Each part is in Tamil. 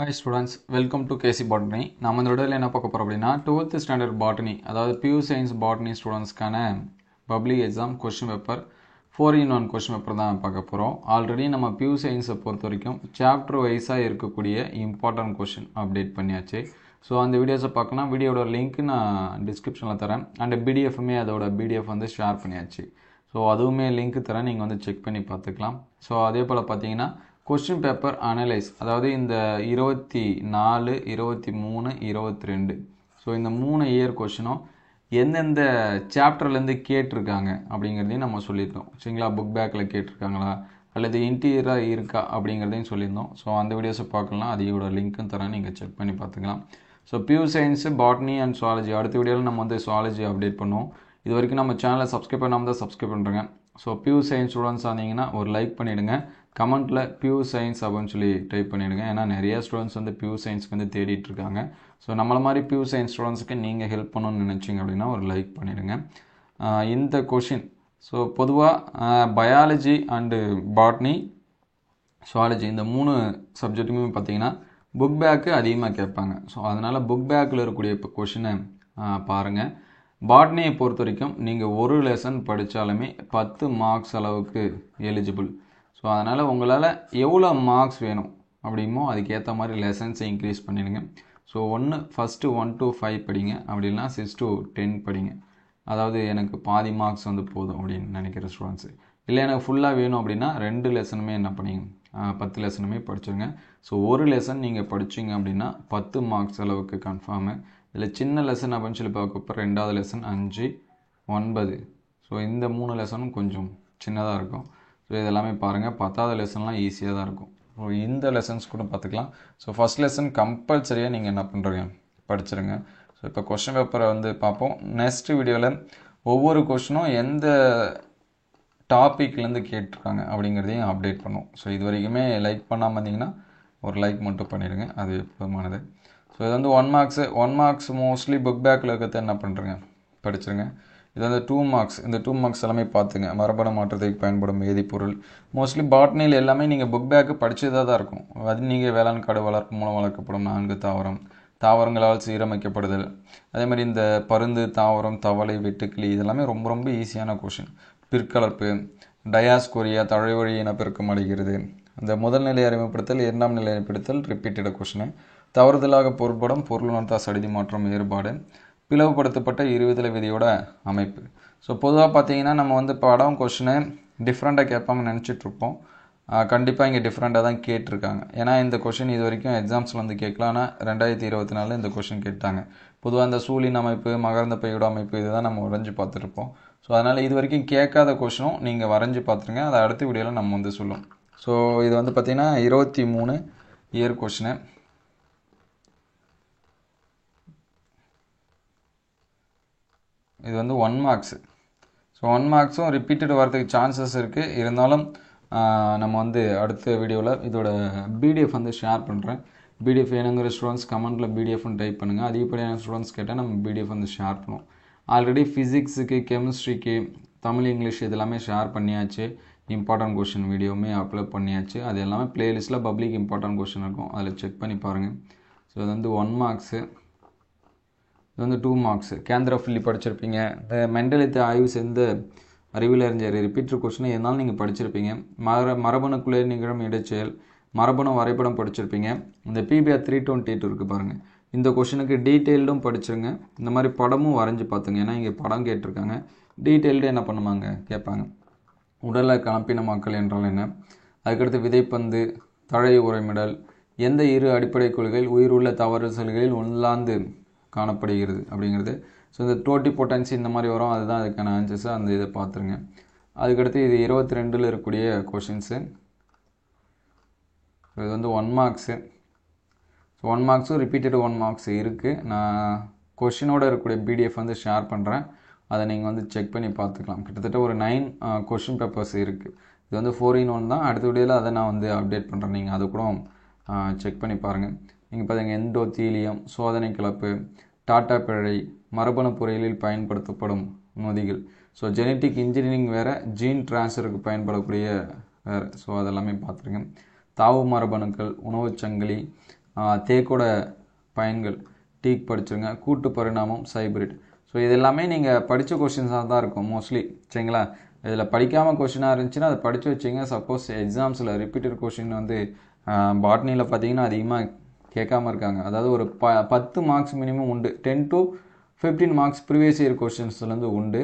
Hi students, welcome to KC Botany. நம்ம இந்த வீடியோல என்ன பார்க்க போறோம் அப்படினா 12th standard botany அதாவது pure science botany ஸ்டூடண்ட்ஸ்க்கான public exam question paper 4 in 1 question paper தான் பார்க்க போறோம். ஆல்ரெடி நம்ம pure science பொறுத்த வரைக்கும் சாப்டர் வைஸா இருக்கக்கூடிய இம்பார்ட்டன்ட் क्वेश्चन அப்டேட் பண்ணியாச்சு. சோ அந்த வீடியோஸை பார்க்கணும். வீடியோட லிங்க் நான் டிஸ்கிரிப்ஷன்ல தரேன். and PDF-மே அதோட PDF வந்து ஷேர் பண்ணியாச்சு. சோ அதுவுமே லிங்க் தரேன், நீங்க வந்து செக் பண்ணி பார்த்துக்கலாம். சோ அதே போல பாத்தீங்கன்னா क्वेश्चन पेपर अनलाइज அதாவது இந்த 24 23 22 சோ இந்த மூணு இயர் क्वेश्चनம் எந்தெந்த சாப்டர்ல இருந்து கேட்டிருக்காங்க அப்படிங்கறதையும் நம்ம சொல்லிட்டோம். சரிங்களா? புக் பேக்ல கேட்டிருக்காங்களா அல்லது இன்டீரியரா இருக்கா அப்படிங்கறதையும் சொல்லிருந்தோம். சோ அந்த வீடியோஸை பார்க்கலாம். அதோட லிங்க்கும் தரேன், நீங்க செக் பண்ணி பார்த்துக்கலாம். So pure science botany and zoology அடுத்த வீடியோல நம்ம வந்து சுவாலஜி அப்டேட் பண்ணுவோம். இது வரைக்கும் நம்ம சேனலை சப்ஸ்கிரைப் பண்ணாம தான் சப்ஸ்கிரைப் பண்றீங்க. சோ பியூர் சயின்ஸ் ஸ்டூடண்ட்ஸ் ஆனீங்கன்னா ஒரு லைக் பண்ணிடுங்க. கமெண்ட்ல பியூர் சயின்ஸ் அப்படின்னு சொல்லி டைப் பண்ணிடுங்க. ஏன்னா நிறைய ஸ்டூடெண்ட்ஸ் வந்து பியூர் சயின்ஸ்க்கு வந்து தேடிட்டு இருக்காங்க. ஸோ நம்மள மாதிரி பியூர் சயின்ஸ் ஸ்டூடெண்ட்ஸ்க்கு நீங்கள் ஹெல்ப் பண்ணணும்னு நினைச்சிங்க அப்படின்னா ஒரு லைக் பண்ணிடுங்க. இந்த கொஷின் ஸோ பொதுவாக பயாலஜி அண்டு பாட்னி சுவாலஜி இந்த மூணு சப்ஜெக்ட்டுமே பார்த்தீங்கன்னா புக் பேக்கு அதிகமாக கேட்பாங்க. ஸோ அதனால் புக் பேக்கில் இருக்கக்கூடிய இப்போ கொஷினை பாருங்கள். பாட்னியை பொறுத்த வரைக்கும் நீங்கள் ஒரு லெசன் படித்தாலுமே 10 மார்க்ஸ் அளவுக்கு எலிஜிபிள். ஸோ அதனால் உங்களால் எவ்வளோ மார்க்ஸ் வேணும் அப்படிமோ அதுக்கேற்ற மாதிரி லெசன்ஸை இன்க்ரீஸ் பண்ணிடுங்க. ஸோ ஃபஸ்ட்டு 1 to 5 படிங்க, அப்படி இல்லைனா 6 to 10 படிங்க. அதாவது எனக்கு பாதி மார்க்ஸ் வந்து போதும் அப்படின்னு நினைக்கிற ஸ்டூடெண்ட்ஸு. இல்லை எனக்கு ஃபுல்லாக வேணும் அப்படின்னா 2 லெசனுமே என்ன பண்ணிங்க 10 லெசனுமே படிச்சுருங்க. ஸோ ஒரு லெசன் நீங்கள் படிச்சிங்க அப்படின்னா 10 மார்க்ஸ் அளவுக்கு கன்ஃபார்மு. இதில் சின்ன லெசன் அப்படின்னு சொல்லி பார்க்கப்போ 2வது லெசன் 5, 9. ஸோ இந்த 3 லெசனும் கொஞ்சம் சின்னதாக இருக்கும். ஸோ இதெல்லாமே பாருங்கள். 10வது லெசன்லாம் ஈஸியாக தான் இருக்கும். ஸோ இந்த லெசன்ஸ் கூட பார்த்துக்கலாம். ஸோ ஃபஸ்ட் லெசன் கம்பல்சரியாக நீங்கள் என்ன பண்ணுறீங்க படிச்சிருங்க. ஸோ இப்போ கொஸ்டின் பேப்பரை வந்து பார்ப்போம். நெக்ஸ்ட் வீடியோவில் ஒவ்வொரு கொஸ்டினும் எந்த டாப்பிக்லேருந்து கேட்டிருக்காங்க அப்படிங்கிறதையும் அப்டேட் பண்ணுவோம். ஸோ இது வரைக்குமே லைக் பண்ணாமல் இருந்தீங்கன்னா ஒரு லைக் மட்டும் பண்ணிடுங்க, அது எப்போதுமானது. ஸோ இது வந்து 1 மார்க்ஸ் மோஸ்ட்லி புக் பேக்கில் இருக்கிறத என்ன பண்ணுறேங்க படிச்சிருங்க. இது வந்து 2 மார்க்ஸ். இந்த 2 மார்க்ஸ் எல்லாமே பார்த்துங்க. மரபணு மாற்றத்துக்கு பயன்படும் வேதிப்பொருள் மோஸ்ட்லி பாட்னியில் எல்லாமே நீங்கள் புக் பேக்கு படிச்சதாக தான் இருக்கும். அது நீங்கள் வேளாண் காடு வளர்ப்பு மூலம் வளர்க்கப்படும் 4 தாவரங்களால் சீரமைக்கப்படுதல். அதே மாதிரி இந்த பருந்து, தாவரம், தவளை, வெட்டுக்கிளி இதெல்லாமே ரொம்ப ரொம்ப ஈஸியான கொஷின். பிற்கலப்பு, டயாஸ்கோரியா தழைவழி இனப்பெருக்கம் அடைகிறது. இந்த முதல் நிலை அறிமுகப்படுத்தல், 2ஆம் நிலை அறிமுகப்படுத்தல் ரிப்பீட்டட் கொஷின். தவறுதலாக பொருட்படும் பொருளுணர்த்தா சடிதி மாற்றம் வேறுபாடு. பிளவுபடுத்தப்பட்ட இருவிதழ விதியோட அமைப்பு. ஸோ பொதுவாக பார்த்தீங்கன்னா நம்ம வந்து படம் கொஷினை டிஃப்ரெண்ட்டாக கேட்பாங்கன்னு நினச்சிட்ருப்போம். கண்டிப்பாக இங்கே டிஃப்ரெண்ட்டாக தான் கேட்டிருக்காங்க. ஏன்னா இந்த கொஷின் இது வரைக்கும் எக்ஸாம்ஸில் வந்து கேட்கலாம். ஆனால் 2024 இந்த கொஷின் கேட்டாங்க. பொதுவாக இந்த சூழின் அமைப்பு, மகரந்த பையோட அமைப்பு இதுதான் நம்ம வரைஞ்சி பார்த்துருப்போம். ஸோ அதனால் இது வரைக்கும் கேட்காத கொஷினும் நீங்கள் வரைஞ்சி பார்த்துருங்க. அதை அடுத்த வீடியோவில் நம்ம வந்து சொல்லுவோம். ஸோ இது வந்து பார்த்திங்கன்னா 23 இயர் கொஷினு. இது வந்து 1 மார்க்ஸு. ஸோ 1 மார்க்ஸும் ரிப்பீட்டட் வரதுக்கு சான்சஸ் இருக்குது. இருந்தாலும் நம்ம வந்து அடுத்த வீடியோவில் இதோட PDF வந்து ஷேர் பண்ணுறேன். PDF வேணுங்கிற ஸ்டூடெண்ட்ஸ் கமெண்ட்டில் PDFன்னு டைப் பண்ணுங்கள். அதிகப்படியான ஸ்டூடெண்ட்ஸ் கேட்டால் நம்ம PDF வந்து ஷேர் பண்ணுவோம். ஆல்ரெடி ஃபிசிக்ஸுக்கு, கெமிஸ்ட்ரிக்கு, தமிழ், இங்கிலீஷ் இதெல்லாமே ஷேர் பண்ணியாச்சு. இம்பார்ட்டன்ட் கொஷின் வீடியோவுமே அப்லோட் பண்ணியாச்சு. அது எல்லாமே பிளேலிஸ்ட்டில் பப்ளிக் இம்பார்ட்டன்ட் கொஷின் இருக்கும், அதில் செக் பண்ணி பாருங்கள். ஸோ இது வந்து 1 மார்க்ஸு. இது வந்து 2 மார்க்ஸு. கேந்திரஃபில்லி படிச்சிருப்பீங்க. இந்த மெண்டலித்து ஆய்வு சேர்ந்த அறிவியல் அறிஞர் ரிப்பீட்டர் கொஸ்டினை என்னாலும் நீங்கள் படிச்சிருப்பீங்க. மரபணுக்குள்ளே நிகழும் இடைச்செயல், மரபணு வரைபடம் படிச்சிருப்பீங்க. இந்த PBR 322 இருக்குது பாருங்கள். இந்த கொஷினுக்கு டீட்டெயில்டும் படிச்சிருங்க. இந்த மாதிரி படமும் வரைஞ்சி பார்த்துங்க. ஏன்னா இங்கே படம் கேட்டிருக்காங்க. டீட்டெயில்டு என்ன பண்ணுவாங்க கேட்பாங்க. உடலை கலப்பினமாக்கல் என்றால் என்ன, அதுக்கடுத்து விதைப்பந்து, தழை உரைமிடல், எந்த 2 அடிப்படை கொள்கைகள் உயிருள்ள தாவர செல்களில் உள்ளாந்து காணப்படுகிறது அப்படிங்கிறது. ஸோ இந்த டோட்டிபோட்டன்சி இந்த மாதிரி வரும், அதுதான் அதுக்கான ஆன்சர்ஸு. அந்த இதை பார்த்துருங்க. அதுக்கடுத்து இது 22ல் இருக்கக்கூடிய கொஷின்ஸு. இது வந்து 1 மார்க்ஸு. ஸோ 1 மார்க்ஸும் ரிப்பீட்டட் 1 மார்க்ஸ் இருக்குது. நான் கொஷினோட இருக்கக்கூடிய PDF வந்து ஷேர் பண்ணுறேன். அதை நீங்கள் வந்து செக் பண்ணி பார்த்துக்கலாம். கிட்டத்தட்ட ஒரு 9 கொஷின் பேப்பர்ஸ் இருக்குது. இது வந்து 4 in 1 தான். அடுத்த வீடியோவில் அதை நான் வந்து அப்டேட் பண்ணுறேன். நீங்கள் அது கூட செக் பண்ணி பாருங்கள். நீங்கள் பார்த்தீங்க எண்டோத்தீலியம், சோதனை கலப்பு, டாட்டா பிழை, மரபணு பொறியியலில் பயன்படுத்தப்படும் நொதிகள். ஸோ ஜெனட்டிக் இன்ஜினியரிங் வேறு, ஜீன் டிரான்ஸ்ஃபருக்கு பயன்படக்கூடிய வேறு. ஸோ அதெல்லாமே பார்த்துருங்க. தாவு மரபணுக்கள், உணவுச் சங்கிலி, தேக்கோட பயன்கள் டீக் படிச்சுருங்க. கூட்டு பரிணாமம் ஹைபிரிட். ஸோ இது எல்லாமே நீங்கள் படித்த கொஷின்ஸாக தான் இருக்கும் மோஸ்ட்லி. சரிங்களா? இதில் படிக்காமல் கொஷினாக இருந்துச்சுன்னா அதை படித்து வச்சிங்க. சப்போஸ் எக்ஸாம்ஸில் ரிப்பீட்டட் கொஷின் வந்து பாட்னியில் பார்த்தீங்கன்னா அதிகமாக கேட்காம இருக்காங்க. அதாவது ஒரு 10 மார்க்ஸ் மினிமம் உண்டு. 10 to 15 மார்க்ஸ் ப்ரீவியஸ் இயர் கொஷின்ஸ்லேருந்து உண்டு.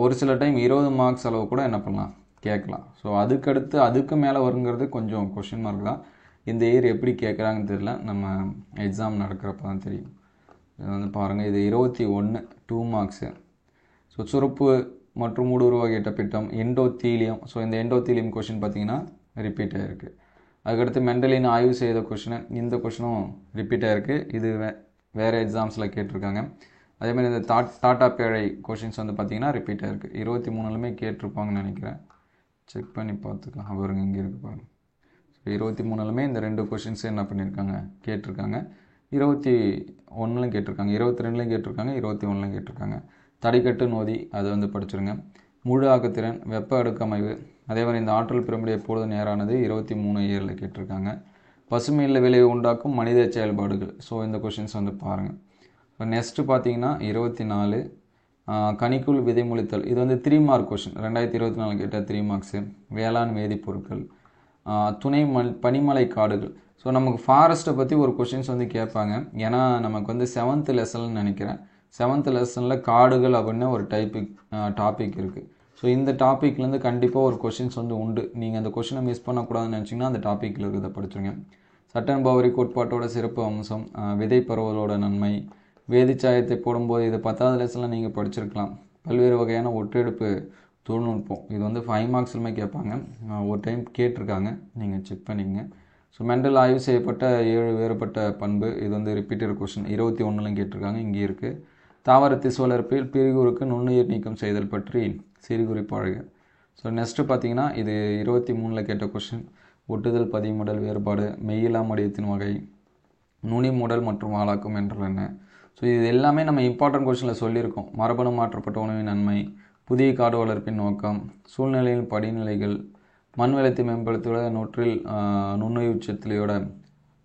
ஒரு சில டைம் 20 மார்க்ஸ் அளவு கூட என்ன பண்ணலாம், கேட்கலாம். ஸோ அதுக்கடுத்து அதுக்கு மேலே வருங்கிறது கொஞ்சம் கொஷின் மார்க் தான். இந்த இயர் எப்படி கேட்குறாங்கன்னு தெரியல, நம்ம எக்ஸாம் நடக்கிறப்ப தான் தெரியும். இது வந்து பாருங்கள், இது 21 2 மார்க்ஸு. ஸோ சுரப்பு மற்றும் ஊடுருவகையிட்ட பிட்டம் எண்டோத்தீலியம். ஸோ இந்த எண்டோத்தீலியம் கொஷின் பார்த்தீங்கன்னா ரிப்பீட் ஆகிருக்கு. அதுக்கடுத்து மெண்டலின் ஆய்வு செய்த கொஷினு, இந்த கொஷினும் ரிப்பீட் ஆகிருக்கு. இது வேறு எக்ஸாம்ஸில் கேட்டிருக்காங்க. அதேமாதிரி இந்த டாட்டா பேழை கொஷின்ஸ் வந்து பார்த்திங்கன்னா ரிப்பீட் ஆகிருக்கு. 23லுமே கேட்டிருப்பாங்கன்னு நினைக்கிறேன். செக் பண்ணி பார்த்துக்கலாம். அவருங்க இங்கே இருக்கு பாருங்கள். ஸோ 23லுமே இந்த 2 கொஷின்ஸு என்ன பண்ணியிருக்காங்க, கேட்டிருக்காங்க. 21லும் கேட்டிருக்காங்க, 22லையும் கேட்டிருக்காங்க, 21லையும் கேட்டிருக்காங்க. தடைக்கட்டு நோதி அதை வந்து படிச்சுருங்க. முழு ஆக்கத்திறன், வெப்ப அடுக்கமைவு, அதே மாதிரி இந்த ஆற்றல் பிரமிடு எப்பொழுது நேரானது 23 இயரில் கேட்டிருக்காங்க. பசுமையில் விளைவு உண்டாக்கும் மனித செயல்பாடுகள். ஸோ இந்த கொஷின்ஸ் வந்து பாருங்கள். இப்போ நெக்ஸ்ட்டு பார்த்தீங்கன்னா 24 கனிக்குள் விதைமொழித்தல். இது வந்து 3 மார்க் கொஷின். 2024 கேட்ட 3 மார்க்ஸு. வேளாண் வேதிப்பொருட்கள், துணை பனிமலை காடுகள். ஸோ நமக்கு ஃபாரஸ்ட்டை பற்றி ஒரு கொஷின்ஸ் வந்து கேட்பாங்க. ஏன்னா நமக்கு வந்து 7th லெசன் நினைக்கிறேன். 7th லெசனில் காடுகள் அப்படின்னு ஒரு டாபிக் இருக்குது. ஸோ இந்த டாப்பிக்லேருந்து கண்டிப்பாக ஒரு கொஷின்ஸ் வந்து உண்டு. நீங்கள் அந்த கொஷினை மிஸ் பண்ணக்கூடாதுன்னு நினச்சிங்கன்னா அந்த டாப்பிக்கில் இருக்கிறத படிச்சுருங்க. சட்டன் பவரி கோட்பாட்டோட சிறப்பு அம்சம், விதை பரவலோட நன்மை, வேதிச்சாயத்தை போடும்போது இது 10th லெசனில் நீங்கள் படிச்சிருக்கலாம். பல்வேறு வகையான ஒற்றெடுப்பு தொழில்நுட்பம், இது வந்து 5 மார்க்ஸ்லுமே கேட்பாங்க. ஒரு டைம் கேட்டிருக்காங்க, நீங்கள் செக் பண்ணிக்கங்க. ஸோ மெண்டல் ஆய்வு செய்யப்பட்ட 7 வேறுபட்ட பண்பு, இது வந்து ரிப்பீட்டட் கொஷின். 21லும் கேட்டிருக்காங்க, இங்கே இருக்குது. தாவர திசு வளர்ப்பில் பிரிகுறுக்கு நுண்ணுயிர் நீக்கம் செய்தல் பற்றி சிறுகுறிப்பாழ்க. ஸோ நெக்ஸ்ட்டு பார்த்தீங்கன்னா இது 23ல் கேட்ட கொஷின். ஒட்டுதல் பதிமுடல் வேறுபாடு, மெய்யிலா மடியத்தின் வகை, நுனி முடல் மற்றும் வாளாக்கும் என்றால் என்ன. ஸோ இது எல்லாமே நம்ம இம்பார்ட்டன்ட் கொஷினில் சொல்லியிருக்கோம். மரபணு மாற்றப்பட்ட உணவின் நன்மை, புதிய காடு வளர்ப்பின் நோக்கம், சூழ்நிலையின் படிநிலைகள், மண் வளத்தை மேம்படுத்துவத நூற்றில் நுண்ணுயிர் சத்திலியோட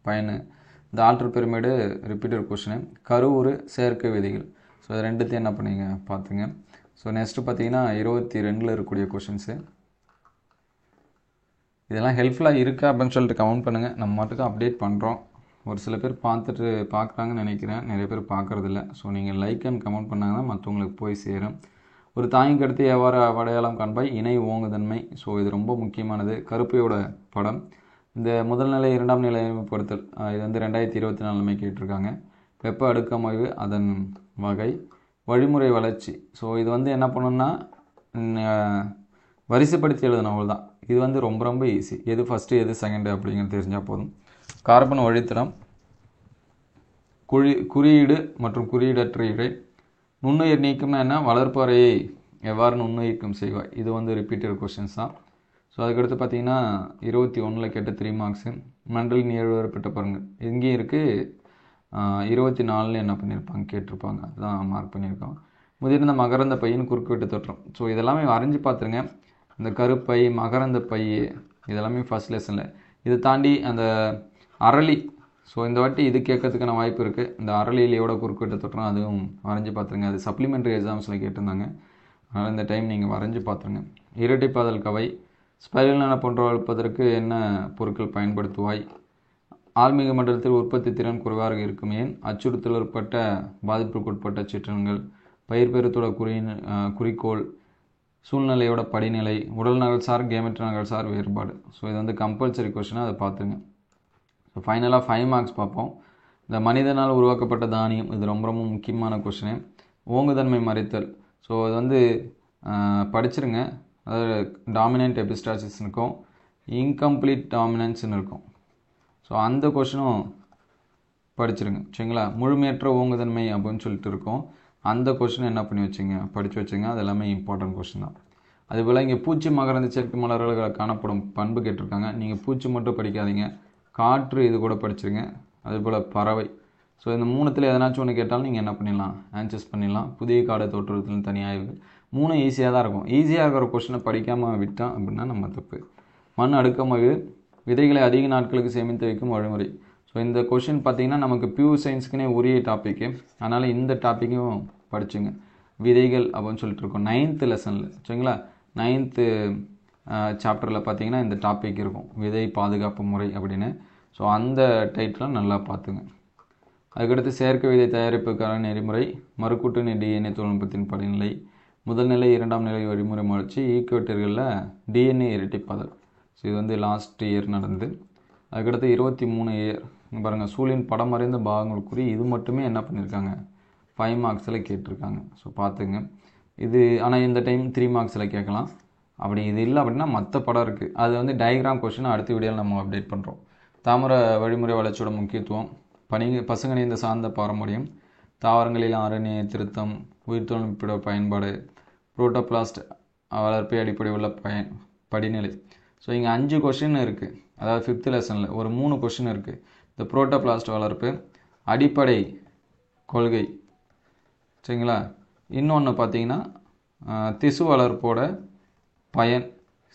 பயனு, இந்த ஆற்றல் பிரமிடு ரிப்பீட்டட் கொஷினு, கருவுறு செயற்கை விதிகள். ஸோ இது ரெண்டுத்தையும் என்ன பண்ணீங்க பார்த்துங்க. ஸோ நெக்ஸ்ட்டு பார்த்தீங்கன்னா 22ல் இருக்கக்கூடிய கொஷின்ஸு. இதெல்லாம் ஹெல்ப்ஃபுல்லாக இருக்கா அப்படின்னு சொல்லிட்டு கமெண்ட் பண்ணுங்கள். நம்ம மட்டும் அப்டேட் பண்ணுறோம். ஒரு சில பேர் பார்க்குறாங்கன்னு நினைக்கிறேன், நிறைய பேர் பார்க்குறதில்ல. ஸோ நீங்கள் லைக் அண்ட் கமெண்ட் பண்ணாங்கன்னா மற்றவங்களுக்கு போய் சேரும். ஒரு தாயின் கருத்து எவ்வாறு அடையாளம் காண்பாய், இணை ஓங்குதன்மை. ஸோ இது ரொம்ப முக்கியமானது. கருப்பையோட படம், இந்த முதல் நிலை 2ஆம் நிலை எளிமைப்படுத்தல், இது வந்து 2024லுமே கேட்டிருக்காங்க. வெப்ப அடுக்கமைவு அதன் வகை, வழிமுறை வளர்ச்சி. ஸோ இது வந்து என்ன பண்ணணும்னா வரிசைப்படுத்தி எழுதணும், அவ்வளோதான். இது வந்து ரொம்ப ரொம்ப ஈஸி. எது ஃபஸ்ட்டு எது செகண்டு அப்படிங்கிறது தெரிஞ்சால் போதும். கார்பன் வழித்தடம், குறியீடு மற்றும் குறியீடற்ற இடை, நுண்ணுயிர் நீக்கம்னா என்ன, வளர்ப்பு அறையை எவ்வாறு நுண்ணுயிர்க்கம் செய்வாய். இது வந்து ரிப்பீட்டட் கொஷின்ஸ் தான். ஸோ அதுக்கடுத்து பார்த்தீங்கன்னா 21ல் கேட்ட 3 மார்க்ஸு. மெண்டலின் 7 வேறுபட்ட பாருங்கள், எங்கேயும் இருக்குது. 24ல் என்ன பண்ணியிருப்பாங்க, கேட்டிருப்பாங்க, அதுதான் மார்க் பண்ணியிருக்காங்க. முதிர்ந்த மகரந்த பையின் குறுக்குவெட்டு தோற்றம். ஸோ இதெல்லாமே வரைஞ்சி பார்த்துருங்க. இந்த கருப்பை, மகரந்த பை, இதெல்லாமே ஃபஸ்ட் லெசனில். இதை தாண்டி அந்த அரளி, ஸோ இந்த வாட்டி இது கேட்கறதுக்கான வாய்ப்பு இருக்குது. இந்த அரளியிலையோட குறுக்கிட்ட தொட்டுறோம், அதுவும் வரைஞ்சி பார்த்துருங்க. அது சப்ளிமெண்ட்ரி எக்ஸாம்ஸில் கேட்டிருந்தாங்க, அதனால் இந்த டைம் நீங்கள் வரைஞ்சி பார்த்துருங்க. இரட்டைப்பாதல் கவை, ஸ்பைரல் போன்ற வளர்ப்பதற்கு என்ன பொருட்கள் பயன்படுத்துவாய், ஆழ்மிக மண்டலத்தில் உற்பத்தி திறன் குறைவாக இருக்கும் ஏன், அச்சுறுத்தல் உட்பட்ட பாதிப்புக்குட்பட்ட சிற்றன்கள், பயிர் பெருத்தோட குறிக்கோள், சூழ்நிலையோட படிநிலை, உடல் நகல்சார் கேமெட்ரி நகல்சார் வேறுபாடு. ஸோ இது வந்து கம்பல்சரி கொஷினாக அதை பார்த்துங்க. ஸோ ஃபைனலாக 5 மார்க்ஸ் பார்ப்போம். இந்த மனிதனால் உருவாக்கப்பட்ட தானியம், இது ரொம்ப ரொம்ப முக்கியமான கொஷினு. ஓங்குதன்மை மறைத்தல். ஸோ இது வந்து படிச்சிருங்க. அதாவது டாமினன்ட் எபிஸ்டாசிஸ் இருக்கும், இன்கம்ப்ளீட் டாமினன்ஸ்னு இருக்கும். ஸோ அந்த கொஷினும் படிச்சிருங்க, சரிங்களா. முழுமையற்ற ஓங்குதன்மை அப்படின்னு சொல்லிட்டு இருக்கும், அந்த கொஷின் என்ன பண்ணி வச்சுங்க, படித்து வச்சுங்க. அது எல்லாமே இம்பார்ட்டன்ட் கொஷின் தான். அதுபோல் இங்கே பூச்சி மகரந்த சேர்க்கை மலர்களில் காணப்படும் பண்பு கேட்டிருக்காங்க. நீங்கள் பூச்சி மட்டும் படிக்காதீங்க, காற்று இது கூட படிச்சிருங்க. அதுபோல் பறவை. ஸோ இந்த 3த்தில் எதனாச்சும் ஒன்று கேட்டாலும் நீங்கள் என்ன பண்ணிடலாம், ஆன்சர்ஸ் பண்ணிடலாம். புதிய காடு தோற்றுவதில் தனி ஆய்வு, 3 ஈஸியாக தான் இருக்கும். ஈஸியாக இருக்கிற கொஷினை படிக்காமல் விட்டோம் அப்படின்னா நம்ம தப்பு. மண் அடுக்கமைவு, விதைகளை அதிக நாட்களுக்கு சேமித்து வைக்கும் வழிமுறை. ஸோ இந்த கொஷின் பார்த்தீங்கன்னா நமக்கு பியூர் சயின்ஸுக்குனே உரிய டாப்பிக்கு, அதனால் இந்த டாப்பிக்கும் படிச்சுங்க. விதைகள் அப்படின்னு சொல்லிட்டு இருக்கோம் 9th லெசனில். சரிங்களா, 9th சாப்டரில் பார்த்தீங்கன்னா இந்த டாபிக் இருக்கும், விதை பாதுகாப்பு முறை அப்படின்னு. ஸோ அந்த டைட்டில் நல்லா பார்த்துங்க. அதுக்கடுத்து செயற்கை விதை தயாரிப்புக்கான நெறிமுறை, மறுக்கூட்டணி டிஎன்ஏ தொழில்நுட்பத்தின் படிநிலை, முதல் நிலை 2ஆம் நிலை வழிமுறை முயற்சி, ஈக்குவேட்டர்களில் டிஎன்ஏ இரட்டிப்பாதல். ஸோ இது வந்து லாஸ்ட் இயர் நடந்தது. அதுக்கடுத்து 23 இயர் பாருங்கள், சூழின் படம் வரைந்த பாகங்களுக்குரிய இது மட்டுமே என்ன பண்ணியிருக்காங்க 5 மார்க்ஸில் கேட்டிருக்காங்க. ஸோ பார்த்துங்க இது. ஆனால் இந்த டைம் 3 மார்க்ஸில் கேட்கலாம். அப்படி இது இல்லை அப்படின்னா மற்ற படம் இருக்குது, அது வந்து டயக்ராம் கொஸ்டின் அடுத்த வீடியோவில் நம்ம அப்டேட் பண்ணுறோம். தாமர வழிமுறை வளர்ச்சியோட முக்கியத்துவம், பசுங்கணிந்த சார்ந்த பாரம்பரியம், தாவரங்களில் RNA திருத்தம், உயிர் தொழில்நுட்ப பயன்பாடு, புரோட்டோபிளாஸ்ட் வளர்ப்பை அடிப்படை உள்ள படிநிலை. ஸோ இங்கே 5 கொஷின் இருக்குது, அதாவது 5th லெசனில் ஒரு 3 கொஷின் இருக்குது. இந்த புரோட்டோபிளாஸ்ட் வளர்ப்பு அடிப்படை கொள்கை, சரிங்களா. இன்னொன்று பார்த்தீங்கன்னா திசு வளர்ப்போட பயன்.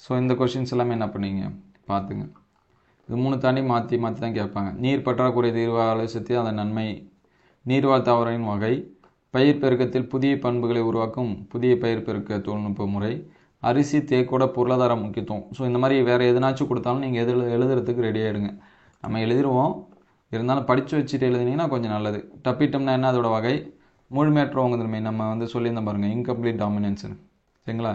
ஸோ இந்த கொஷின்ஸ் எல்லாமே என்ன பண்ணீங்க பார்த்துங்க. இது 3 தாண்டி மாற்றி தான் கேட்பாங்க. நீர் பற்றாக்குறை தீர்வு ஆலோசித்து அதன் நன்மை, நீர்வாழ் தாவரின் வகை, பயிர் பெருக்கத்தில் புதிய பண்புகளை உருவாக்கும் புதிய பயிர் பெருக்க தொழில்நுட்ப முறை, அரிசி தேக்கோட பொருளாதார முக்கியத்துவம். ஸோ இந்த மாதிரி வேறு எதுனாச்சும் கொடுத்தாலும் நீங்கள் எழுதுறதுக்கு ரெடி ஆகிடுங்க. நம்ம எழுதிடுவோம், இருந்தாலும் படித்து வச்சுட்டு எழுதினீங்கன்னா கொஞ்சம் நல்லது. டப்பிட்டம்னா என்ன, அதோட வகை, முழுமையற்றவங்க தன்மை நம்ம வந்து சொல்லியிருந்தேன் பாருங்கள், இன்கம்ப்ளீட் டாமினன்ஸ்னு. சரிங்களா,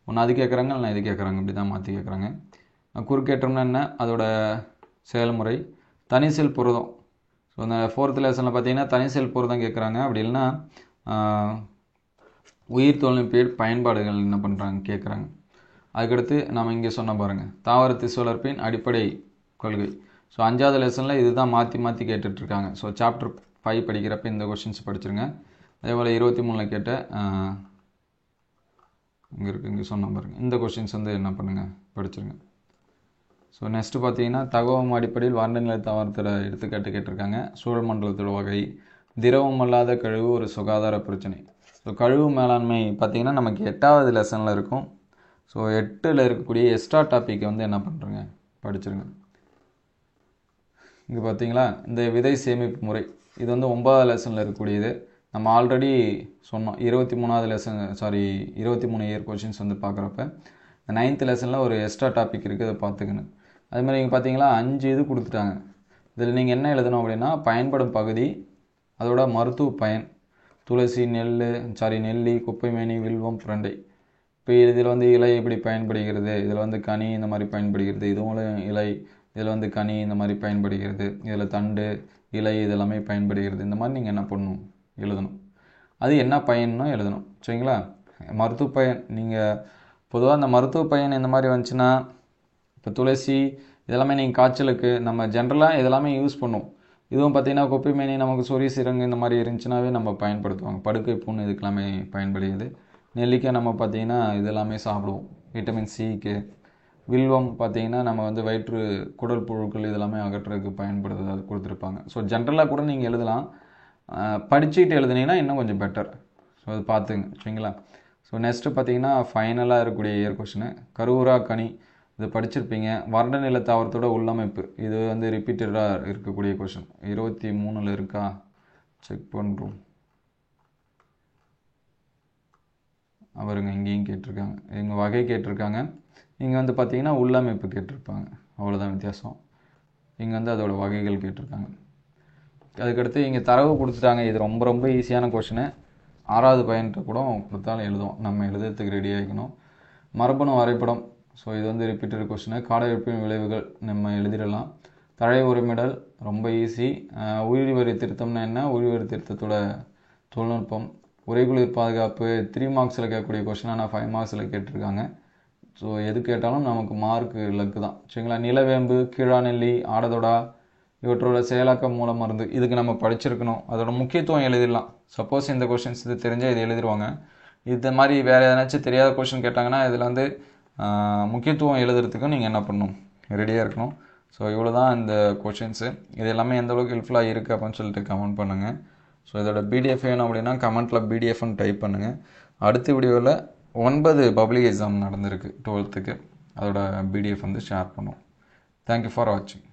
ஒன்று அது கேட்குறாங்க, இல்லை இது கேட்குறாங்க, இப்படி தான் மாற்றி கேட்குறாங்க. குறுக்கேற்றம்னா என்ன, அதோட செயல்முறை, தனிசெல் புரதம். ஸோ அந்த 4th லெசனில் பார்த்தீங்கன்னா தனிசெல் புரதம் கேட்குறாங்க. அப்படி இல்லைன்னா உயிர் தொழில்நுட்ப பயன்பாடுகள் என்ன பண்ணுறாங்க கேட்குறாங்க. அதுக்கடுத்து நம்ம இங்கே சொன்ன பாருங்கள், தாவர திசு வளர்ப்பின் அடிப்படை கொள்கை. ஸோ 5வது லெசனில் இது தான் மாற்றி கேட்டுட்ருக்காங்க. ஸோ சாப்டர் 5 படிக்கிறப்ப இந்த கொஷின்ஸ் படிச்சிருங்க. அதே போல் 23 கேட்ட இங்கே இருக்குது, இங்கே சொன்ன பாருங்கள், இந்த கொஷின்ஸ் வந்து என்ன பண்ணுங்கள் படிச்சிருங்க. ஸோ நெக்ஸ்ட்டு பார்த்தீங்கன்னா தகவல் அடிப்படையில் வறண்ட தாவரத்தோட எடுத்துக்காட்டு கேட்டிருக்காங்க. சூழல் மண்டலத்தோட வகை, திரவம் அல்லாத கழிவு ஒரு சுகாதார பிரச்சனை. ஸோ கழிவு மேலாண்மை பார்த்தீங்கன்னா நமக்கு 8வது லெசனில் இருக்கும். ஸோ 8ல் இருக்கக்கூடிய எக்ஸ்ட்ரா டாப்பிக்கை வந்து என்ன பண்ணுறங்க படிச்சிருங்க. இங்கே பார்த்தீங்களா இந்த விதை சேமிப்பு முறை, இது வந்து 9வது லெசனில் இருக்கக்கூடியது. நம்ம ஆல்ரெடி சொன்னோம் 23வது லெசன் 23 இயர் கொஷின்ஸ் வந்து பார்க்குறப்ப இந்த 9th லெசனில் ஒரு எக்ஸ்ட்ரா டாபிக் இருக்குது, அதை பார்த்துக்கணும். அதுமாதிரி இங்கே பார்த்தீங்களா 5 இது கொடுத்துட்டாங்க. இதில் நீங்கள் என்ன எழுதணும் அப்படின்னா பயன்படும் பகுதி, அதோட மருத்துவ பயன், துளசி, நெல்லி, குப்பைமேனி, வில்வம், பிரண்டை. இப்போ இதில் வந்து இலை எப்படி பயன்படுகிறது, இதில் வந்து கனி இந்த மாதிரி பயன்படுகிறது, இதுவும் இலை, இதில் வந்து கனி இந்த மாதிரி பயன்படுகிறது, இதில் தண்டு, இலை இதெல்லாமே பயன்படுகிறது. இந்த மாதிரி நீங்கள் என்ன பண்ணணும் எழுதணும், அது என்ன பயன்னு எழுதணும். சரிங்களா, மருத்துவ பயன். நீங்கள் பொதுவாக அந்த மருத்துவ பயன் இந்த மாதிரி வந்துச்சுன்னா, இப்போ துளசி இதெல்லாமே நீங்கள் காய்ச்சலுக்கு நம்ம ஜென்ரலாக இதெல்லாமே யூஸ் பண்ணுவோம். இதுவும் பார்த்திங்கன்னா குப்பைமேனி நமக்கு சொறி சிரங்கு இந்த மாதிரி இருந்துச்சுனாவே நம்ம பயன்படுத்துவாங்க. படுக்கை புண்ணு இதுக்கெல்லாமே பயன்படுகிறது. நெல்லிக்காய் நம்ம பார்த்திங்கன்னா இதெல்லாமே சாப்பிடுவோம் விட்டமின் சிக்கு. வில்வம் பார்த்திங்கன்னா நம்ம வந்து வயிற்று குடல் புழுக்கள் இதெல்லாமே அகற்றுறதுக்கு பயன்படுது, அது கொடுத்துருப்பாங்க. ஸோ ஜென்ரலாக கூட நீங்கள் எழுதலாம், படிச்சுக்கிட்டு எழுதுனீங்கன்னா இன்னும் கொஞ்சம் பெட்டர். ஸோ அது பார்த்துங்க. சரிங்களா, ஸோ நெக்ஸ்ட்டு பார்த்திங்கன்னா ஃபைனலாக இருக்கக்கூடிய இயர் கொஷினு கருவுரா கனி, இது படிச்சிருப்பீங்க. வறண்ட நில தாவரத்தோட உள்ளமைப்பு, இது வந்து ரிப்பீட்டடாக இருக்கக்கூடிய கொஷின். 23ல் இருக்கா செக் பண்ணுறோம். அவருங்க இங்கேயும் கேட்டிருக்காங்க, எங்கள் வகை கேட்டிருக்காங்க. இங்கே வந்து பார்த்தீங்கன்னா உள்ளமைப்பு கேட்டிருப்பாங்க, அவ்வளோதான் வித்தியாசம். இங்கே வந்து அதோடய வகைகள் கேட்டிருக்காங்க. அதுக்கடுத்து இங்கே தரவு கொடுத்துட்டாங்க. இது ரொம்ப ஈஸியான கொஷினு. 6வது பயன்ட்டு கூட கொடுத்தாலும் எழுதுவோம், நம்ம எழுதுறதுக்கு ரெடி ஆகிக்கணும். மரபணு வரைபடம், ஸோ இது வந்து ரிப்பீட்டட் கொஷினு. காடழிப்பின் விளைவுகள் நம்ம எழுதிடலாம். தழை உரிமிடல் ரொம்ப ஈஸி. உயிர்வரி திருத்தம்னா என்ன, உயிர்வரி திருத்தத்தோட தொழில்நுட்பம். உரைக்குளிர் பாதுகாப்பு 3 மார்க்ஸில் கேட்கக்கூடிய கொஷின், ஆனால் 5 மார்க்ஸில் கேட்டிருக்காங்க. ஸோ எது கேட்டாலும் நமக்கு மார்க்கு லக்கு தான். சரிங்களா, நிலவேம்பு, கீழாநெல்லி, ஆடதொடா இவற்றோட செயலாக்க மூல மருந்து, இதுக்கு நம்ம படிச்சிருக்கணும். அதோட முக்கியத்துவம் எழுதிடலாம். சப்போஸ் இந்த கொஷின்ஸ் இது தெரிஞ்சால் இது எழுதிடுவாங்க. இது மாதிரி வேறு எதனாச்சும் தெரியாத கொஷின் கேட்டாங்கன்னா இதில் வந்து முக்கியத்துவம் எழுதுறதுக்கும் நீங்கள் என்ன பண்ணணும், ரெடியாக இருக்கணும். ஸோ இவ்வளோ தான் இந்த கொஷின்ஸு. இது எல்லாமே எந்த அளவுக்கு ஹெல்ப்ஃபுல்லாக இருக்குது அப்படின்னு சொல்லிட்டு கமெண்ட் பண்ணுங்கள். ஸோ இதோட பிடிஎஃப் வேணும் அப்படின்னா கமெண்ட்டில் பிடிஎஃப்னு டைப் பண்ணுங்கள். அடுத்த வீடியோவில் 9 பப்ளிக் எக்ஸாம் நடந்திருக்கு 12th, அதோட பிடிஎஃப் வந்து ஷேர் பண்ணுவோம். தேங்க்யூ ஃபார் வாட்சிங்.